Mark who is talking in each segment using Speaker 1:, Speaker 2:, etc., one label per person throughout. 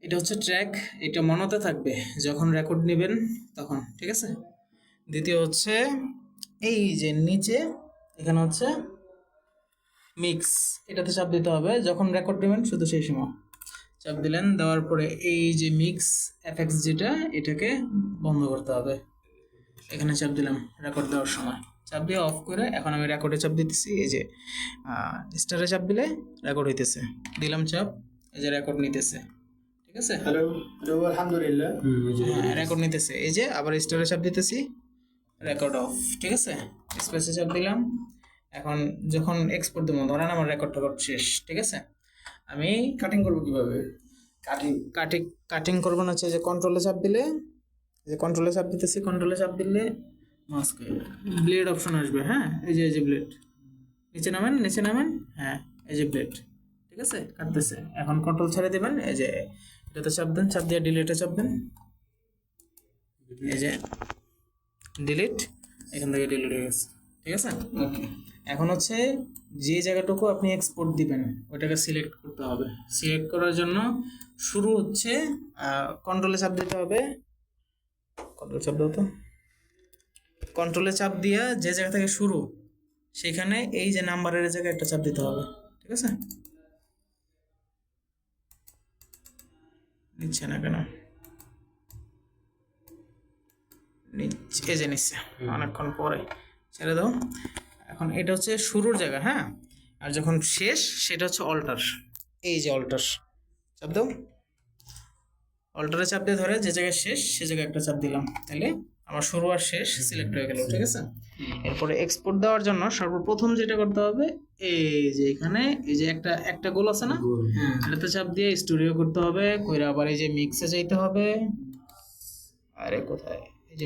Speaker 1: এটা হচ্ছে ট্র্যাক, এটা মনেতে থাকবে যখন রেকর্ড নেবেন তখন, ঠিক আছে। দ্বিতীয় হচ্ছে এই যে নিচে এখানে হচ্ছে মিক্স, এটাতে চাপ দিতে হবে যখন রেকর্ড নেবেন, শুধু সেই সময় চাপ দিলেন। দেওয়ার পরে এই যে মিক্স এফএক্স যেটা, এটাকে বন্ধ করতে হবে। এখানে চাপ দিলাম রেকর্ড দেওয়ার সময়, চাপ দিয়ে অফ করে এখন আমি রেকর্ডে চাপ দিতেছি। এই যে স্টারে চাপ দিলে রেকর্ড হইতেছে, দিলাম চাপ, এই যে রেকর্ড নিতেছে, ঠিক আছে।
Speaker 2: হ্যালো হ্যালো আলহামদুলিল্লাহ,
Speaker 1: রেকর্ড নিতেছে। এই যে আবার স্টারে চাপ দিতেছি, রেকর্ড অফ, ঠিক আছে। স্পেসে চাপ দিলাম। এখন যখন এক্সপোর্ট দেবো, ধরেন আমার রেকর্ড শেষ, ঠিক আছে। আমি
Speaker 2: কাটিং করবো কিভাবে? কাটিং
Speaker 1: কাটিং কাটিং করবো না, হচ্ছে যে কন্ট্রোলে চাপ দিলে, যে কন্ট্রোলে চাপ দিতেছি, কন্ট্রোলে চাপ দিলে মাস্ক ব্লেড অপশন আসবে। হ্যাঁ, এই যে ব্লেড, নিচে নামেন, নিচে নামেন, হ্যাঁ এই যে ব্লেড, ঠিক আছে, কাটতেছে। এখন কন্ট্রোল ছেড়ে দেবেন, এই যে এটাতে চাপ দেন, চাপ দিয়ে ডিলিটে চাপ দেন, এই যে ডিলিট, এখান থেকে ডিলিট হয়ে গেছে, ঠিক আছে।
Speaker 2: ওকে।
Speaker 1: এখন হচ্ছে যে জায়গাটুকু আপনি এক্সপোর্ট দিবেন ওইটাকে সিলেক্ট করতে হবে। সিলেক্ট করার জন্য শুরু হচ্ছে কন্ট্রোলে চাপ দিতে হবে, কন্ট্রোল চাপ দাও তো, কন্ট্রোলে চাপ দিয়া যে জায়গা থেকে শুরু সেখানে এই যে নাম্বারের জায়গায় একটা চাপ দিতে হবে, ঠিক আছে। নিচ্ছে না কেন, নিচ্ছে, এই যে নিচ্ছে, অনেকক্ষণ পরে ছেড়ে দাও। এখন এটা হচ্ছে শুরুর জায়গা, হ্যাঁ, আর যখন শেষ সেটা হচ্ছে অল্টার, এই যে অল্টার, চাপ দাও। অল্টারে চাপ দিয়ে ধরে যে জায়গায় শেষ সে জায়গায় একটা চাপ দিলাম, তাহলে আমার শুরু আর শেষ সিলেক্ট হয়ে গেল, ঠিক আছে। এরপরে এক্সপোর্ট দেওয়ার জন্য সর্বপ্রথম যেটা করতে হবে, এই যে এখানে এই যে একটা গোল আছে না, এটাতে চাপ দিয়ে স্টুডিও করতে হবে, কইরা আবার এই যে মিক্সে যাইতে হবে। আরে কোথায়, এই যে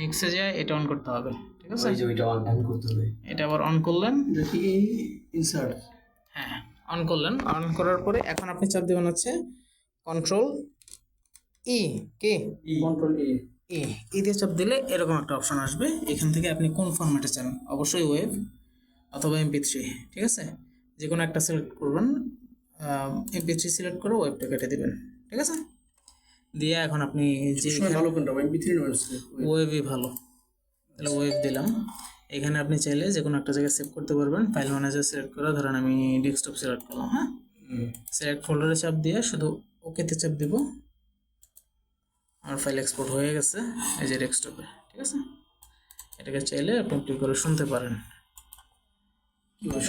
Speaker 1: মিক্সে যায় এটা অন করতে হবে, ঠিক আছে।
Speaker 2: ওই যে ওইটা অন করতে হবে।
Speaker 1: এটা আবার অন করলেন,
Speaker 2: দেখি ইনসার্ট,
Speaker 1: হ্যাঁ অন করলেন। অন করার পরে এখন আপনি চাপ দেবেন হচ্ছে কন্ট্রোল ই, কে
Speaker 2: কন্ট্রোল এ,
Speaker 1: ই দিয়ে চাপ দিলে এরকম একটা অপশন আসবে। এখান থেকে আপনি কোন ফরম্যাটে চান, অবশ্যই ওয়েব অথবা MP3, ঠিক আছে, যে কোনো একটা সিলেক্ট করবেন। MP3 সিলেক্ট করে ওয়েবটা কেটে দিবেন, ঠিক আছে। দিয়ে এখন আপনি যে
Speaker 2: ভালো কোনটা MP3
Speaker 1: ওয়েবই ভালো, তাহলে ওয়েব দিলাম। এখানে আপনি চাইলে যে কোনো একটা জায়গায় সেভ করতে পারবেন। ফাইল ম্যানেজার সিলেক্ট করে ধরেন আমি ডেস্কটপ সিলেক্ট করলাম, হ্যাঁ, সিলেক্ট ফোল্ডারে চাপ দিয়ে শুধু ওকেতে চাপ দিব, আমার ফাইল এক্সপোর্ট হয়ে গেছে এই যে ডেস্কটপে, ঠিক আছে। এটাকে চাইলে আপনি ক্লিক করে শুনতে পারেন।